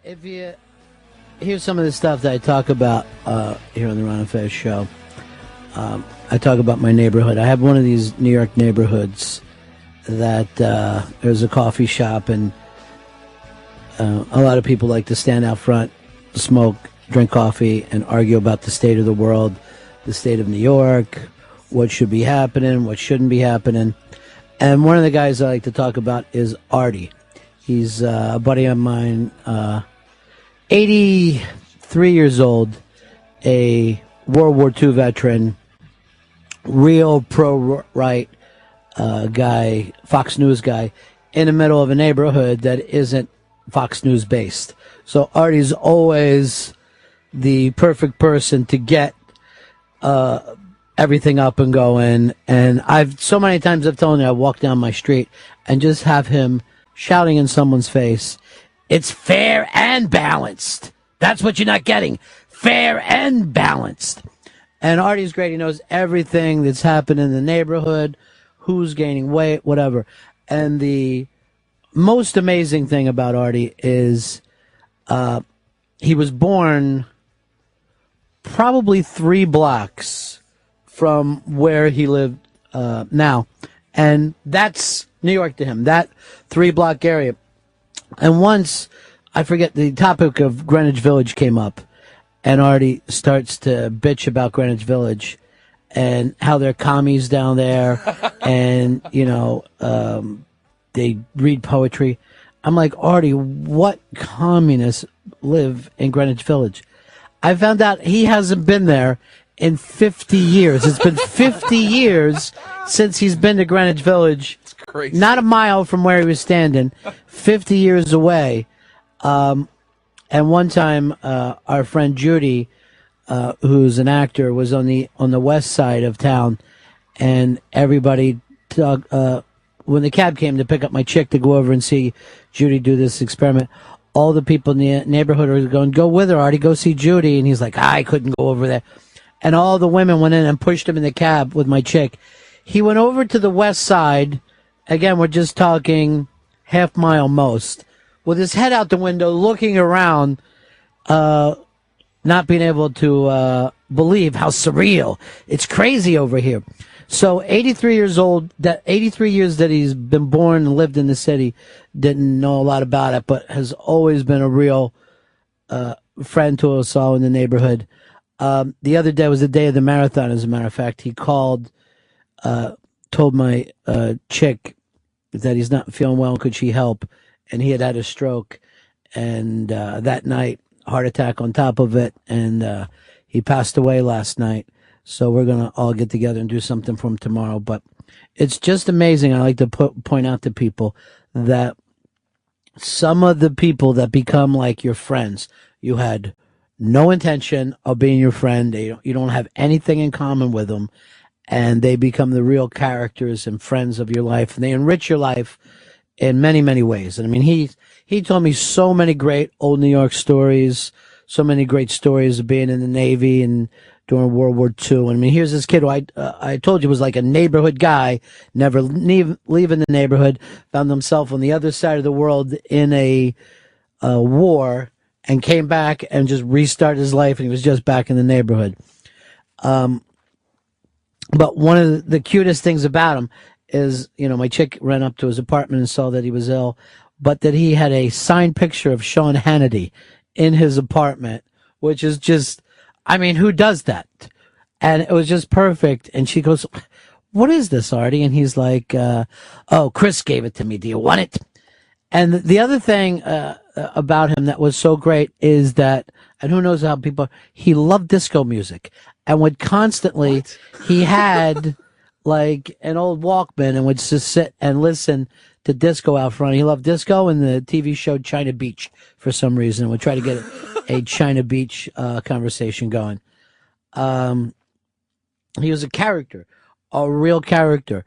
If you here's some of the stuff that I talk about here on the Ron and Fez show. I talk about my neighborhood. I have one of these New York neighborhoods that there's a coffee shop, and a lot of people like to stand out front, smoke, drink coffee, and argue about the state of the world, the state of New York, what should be happening, what shouldn't be happening. And one of the guys I like to talk about is Artie. He's a buddy of mine, 83 years old, a World War II veteran, real pro-right guy, Fox News guy, in the middle of a neighborhood that isn't Fox News based. So Artie's always the perfect person to get everything up and going. And so many times I've told him I walk down my street and just have him shouting in someone's face, "It's fair and balanced." That's what you're not getting. Fair and balanced. And Artie's great. He knows everything that's happened in the neighborhood, who's gaining weight, whatever. And the most amazing thing about Artie is he was born probably 3 blocks from where he lived now. And that's New York to him, that 3-block area. And once, I forget, the topic of Greenwich Village came up, and Artie starts to bitch about Greenwich Village and how they're commies down there, and, they read poetry. I'm like, Artie, what communists live in Greenwich Village? I found out he hasn't been there in 50 years. It's been 50 years since he's been to Greenwich Village. It's crazy. Not a mile from where he was standing, 50 years away. And one time, our friend Judy, who's an actor, was on the west side of town, and everybody when the cab came to pick up my chick to go over and see Judy do this experiment, all the people in the neighborhood are going, "Go with her, Artie, go see Judy." And he's like, "I couldn't go over there." And all the women went in and pushed him in the cab with my chick. He went over to the west side. Again, we're just talking half mile most, with his head out the window, looking around, not being able to believe how surreal. It's crazy over here. So 83 years old, that 83 years that he's been born and lived in the city, didn't know a lot about it, but has always been a real friend to us all in the neighborhood. The other day was the day of the marathon, as a matter of fact. He called, told my chick that he's not feeling well, could she help? And he had a stroke, and that night, heart attack on top of it, and he passed away last night. So we're going to all get together and do something for him tomorrow. But it's just amazing. I like to point out to people that some of the people that become like your friends, you had no intention of being your friend. You don't have anything in common with them, and they become the real characters and friends of your life, and they enrich your life in many, many ways. And I mean, he told me so many great old New York stories, so many great stories of being in the Navy and during World War II. And I mean, here's this kid who I told you was like a neighborhood guy, never leaving the neighborhood, found himself on the other side of the world in a war, and came back and just restarted his life, and he was just back in the neighborhood. But one of the cutest things about him is, my chick ran up to his apartment and saw that he was ill, but that he had a signed picture of Sean Hannity in his apartment, which is just, I mean, who does that? And it was just perfect. And she goes, "What is this, Artie?" And he's like, "Oh, Chris gave it to me. Do you want it?" And the other thing about him that was so great is that, and who knows how he loved disco music, and would constantly, he had like an old Walkman and would just sit and listen to disco out front. He loved disco, and the TV show China Beach for some reason. Would try to get a China Beach conversation going. He was a character, a real character.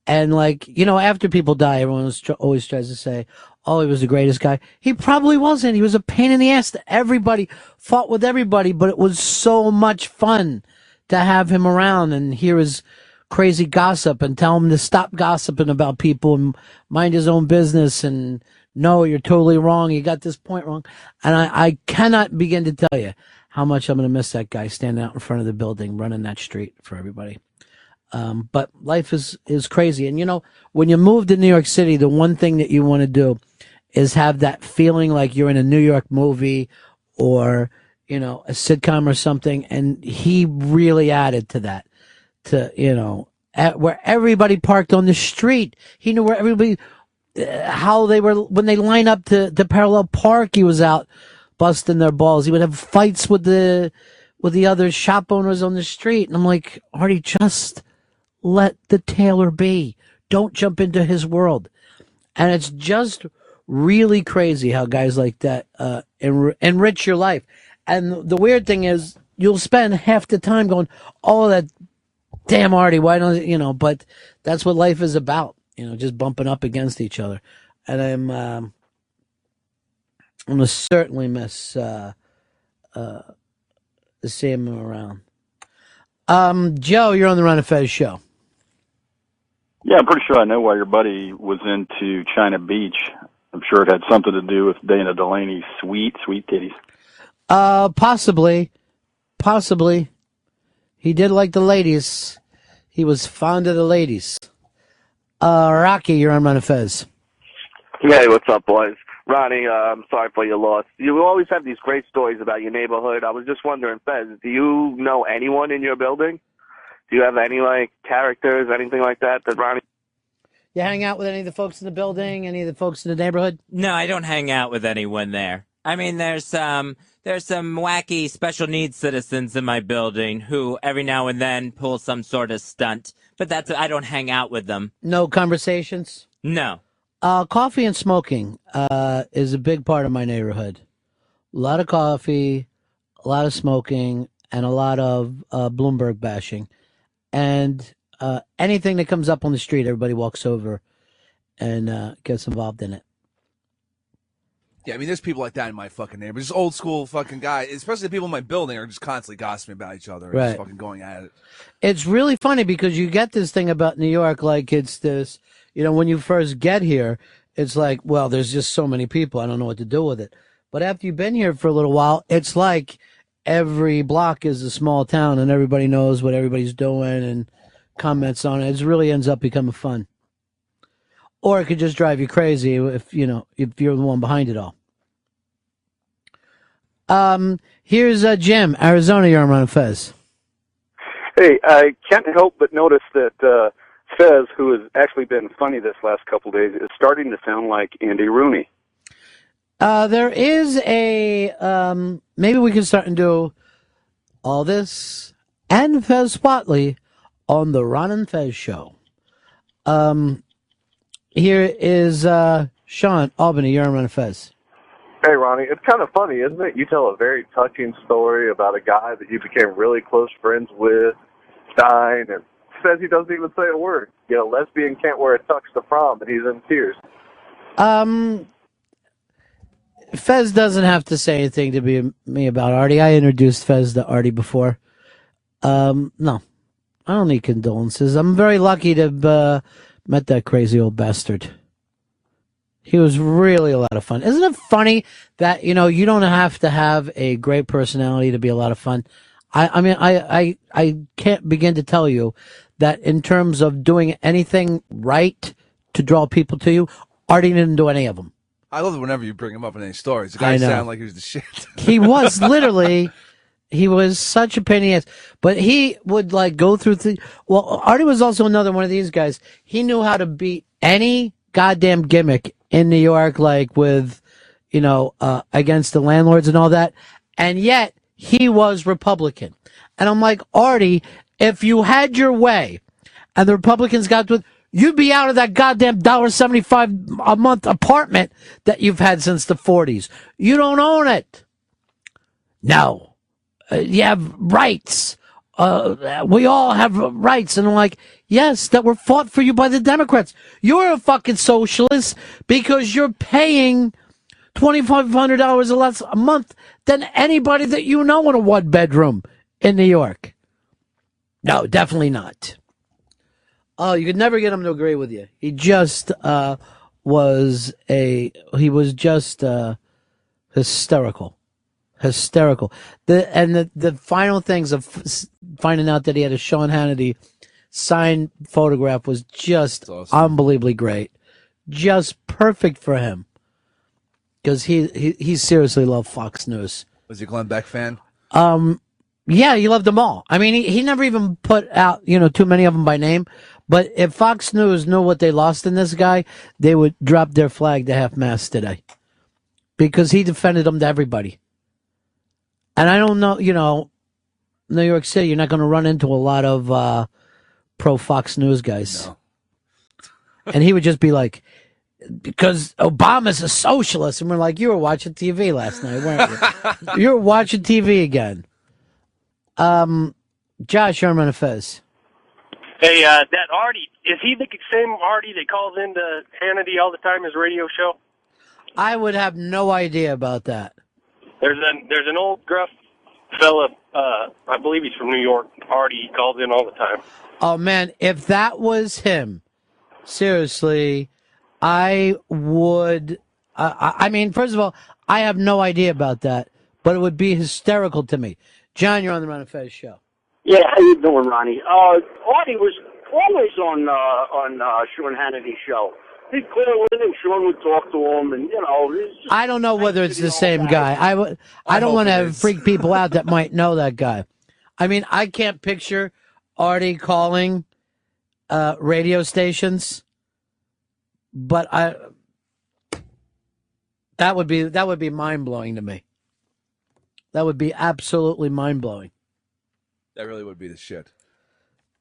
And after people die, everyone always tries to say, "Oh, he was the greatest guy." He probably wasn't. He was a pain in the ass to everybody, fought with everybody, but it was so much fun to have him around and hear his crazy gossip and tell him to stop gossiping about people and mind his own business and no, you're totally wrong. You got this point wrong. And I cannot begin to tell you how much I'm going to miss that guy standing out in front of the building, running that street for everybody. But life is crazy. And, you know, when you move to New York City, the one thing that you want to do is have that feeling like you're in a New York movie or, you know, a sitcom or something. And he really added to that, to, you know, where everybody parked on the street. He knew where everybody, how they were, when they line up to parallel park, he was out busting their balls. He would have fights with the other shop owners on the street. And I'm like, Artie, just let the tailor be. Don't jump into his world. And it's just really crazy how guys like that enrich your life. And the weird thing is, you'll spend half the time going, oh, that damn Artie, why don't you know? But that's what life is about, you know, just bumping up against each other. And I'm gonna certainly miss seeing him around. Joe, you're on the Ron and Fez show. Yeah, I'm pretty sure I know why your buddy was into China Beach. I'm sure it had something to do with Dana Delaney's sweet titties. Possibly. He did like the ladies. He was fond of the ladies. Rocky, you're on Ron and Fez. Hey, what's up, boys? Ronnie, I'm sorry for your loss. You always have these great stories about your neighborhood. I was just wondering, Fez, do you know anyone in your building? Do you have any, like, characters, anything like that Ronnie... You hang out with any of the folks in the building, any of the folks in the neighborhood? No, I don't hang out with anyone there. I mean, there's some wacky special needs citizens in my building who every now and then pull some sort of stunt, but I don't hang out with them. No conversations? No. Coffee and smoking is a big part of my neighborhood. A lot of coffee, a lot of smoking, and a lot of Bloomberg bashing. And anything that comes up on the street, everybody walks over and gets involved in it. Yeah, I mean, there's people like that in my fucking neighborhood. Just old school fucking guys, especially the people in my building are just constantly gossiping about each other and Right. just fucking going at it. It's really funny because you get this thing about New York, like it's this, you know, when you first get here, it's like, well, there's just so many people, I don't know what to do with it. But after you've been here for a little while, it's like every block is a small town and everybody knows what everybody's doing and comments on it. It really ends up becoming fun. Or it could just drive you crazy if you're the one behind it all. Here's Jim, Arizona. You're on Ron and Fez. Hey, I can't help but notice that Fez, who has actually been funny this last couple of days, is starting to sound like Andy Rooney. There is a maybe we can start and do all this and Fez Watley on the Ron and Fez show. Here is Sean, Albany. You're on Ron and Fez. Hey, Ronnie, it's kind of funny, isn't it? You tell a very touching story about a guy that you became really close friends with, dying, and says he doesn't even say a word. Yet a lesbian can't wear a tux to prom, and he's in tears. Fez doesn't have to say anything to me about Artie. I introduced Fez to Artie before. No, I don't need condolences. I'm very lucky to have met that crazy old bastard. He was really a lot of fun. Isn't it funny that, you don't have to have a great personality to be a lot of fun? I mean, I can't begin to tell you that in terms of doing anything right to draw people to you, Artie didn't do any of them. I love it whenever you bring him up in any stories. The guy sounded like he was the shit. He was literally, he was such a pain in the ass. But he would go through well, Artie was also another one of these guys. He knew how to beat any goddamn gimmick in New York, with, against the landlords and all that. And yet he was Republican. And I'm like, Artie, if you had your way and the Republicans got to it, you'd be out of that goddamn $1.75 a month apartment that you've had since the 40s. You don't own it. No. You have rights. We all have rights. And I'm like, yes, that were fought for you by the Democrats. You're a fucking socialist because you're paying $2,500 less a month than anybody that you know in a one bedroom in New York. No, definitely not. Oh, you could never get him to agree with you. He just was just hysterical. The final things of finding out that he had a Sean Hannity signed photograph was just awesome. Unbelievably great. Just perfect for him. Because he seriously loved Fox News. Was he a Glenn Beck fan? Yeah, he loved them all. I mean, he never even put out, too many of them by name. But if Fox News knew what they lost in this guy, they would drop their flag to half-mast today. Because he defended them to everybody. And I don't know, New York City, you're not going to run into a lot of pro-Fox News guys. No. And he would just be like, because Obama's a socialist. And we're like, you were watching TV last night, weren't you? You were watching TV again. Josh, you're on Fez. Hey, that Artie, is he the same Artie that calls into Hannity all the time, his radio show? I would have no idea about that. There's an old gruff fella, I believe he's from New York, Artie, he calls in all the time. Oh, man, if that was him, seriously, I would... I mean, first of all, I have no idea about that, but it would be hysterical to me. John, you're on the Ron and Fez show. Yeah, how you doing, Ronnie? Artie was always on Sean Hannity's show. He'd call in and Sean would talk to him, and I don't know whether it's the same guy. I don't want to freak people out that might know that guy. I mean, I can't picture Artie calling radio stations, but that would be mind blowing to me. That would be absolutely mind blowing. That really would be the shit.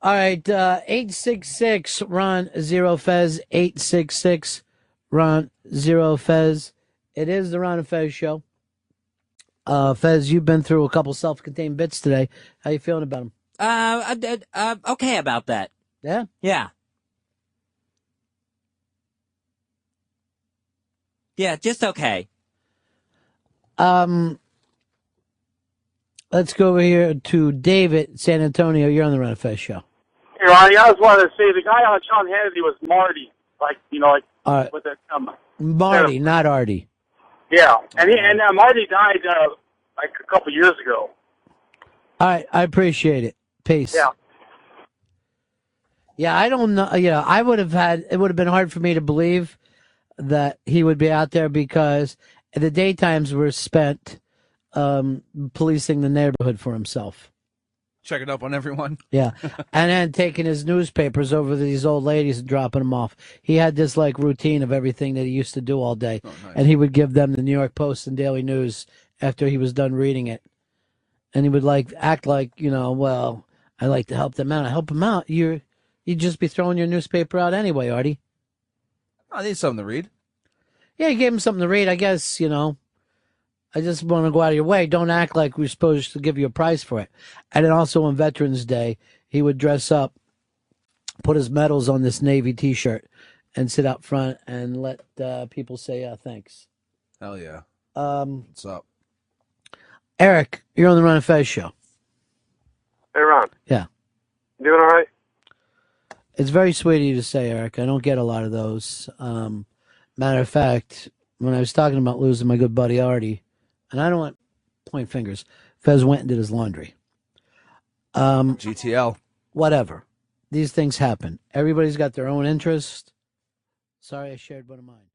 All right, 866 Ron Zero Fez, 866 Ron Zero Fez. It is the Ron and Fez show. Fez, you've been through a couple self-contained bits today. How you feeling about them? Okay about that. Yeah? Yeah. Yeah, just okay. Let's go over here to David, San Antonio. You're on the Ron and Fez show. Hey, Ronnie, I just wanted to say the guy on Sean Hannity was Marty, All right. with that Marty, not Artie. Yeah, and Marty died a couple years ago. All right, I appreciate it. Peace. Yeah. Yeah, I don't know. It would have been hard for me to believe that he would be out there because the daytimes were spent policing the neighborhood for himself. Checking up on everyone. Yeah. And then taking his newspapers over to these old ladies and dropping them off. He had this routine of everything that he used to do all day. Oh, nice. And he would give them the New York Post and Daily News after he was done reading it. And he would act like, well, I like to help them out. I help them out. You'd just be throwing your newspaper out anyway, Artie. I need something to read. Yeah, you gave him something to read. I guess, I just want to go out of your way. Don't act like we're supposed to give you a prize for it. And then also on Veterans Day, he would dress up, put his medals on this Navy T-shirt, and sit out front and let people say thanks. Hell yeah. What's up? Eric, you're on the Ron and Fez show. Hey, Ron. Yeah. You doing all right? It's very sweet of you to say, Eric. I don't get a lot of those. Matter of fact, when I was talking about losing my good buddy Artie, and I don't want to point fingers, Fez went and did his laundry. GTL. Whatever. These things happen. Everybody's got their own interest. Sorry I shared one of mine.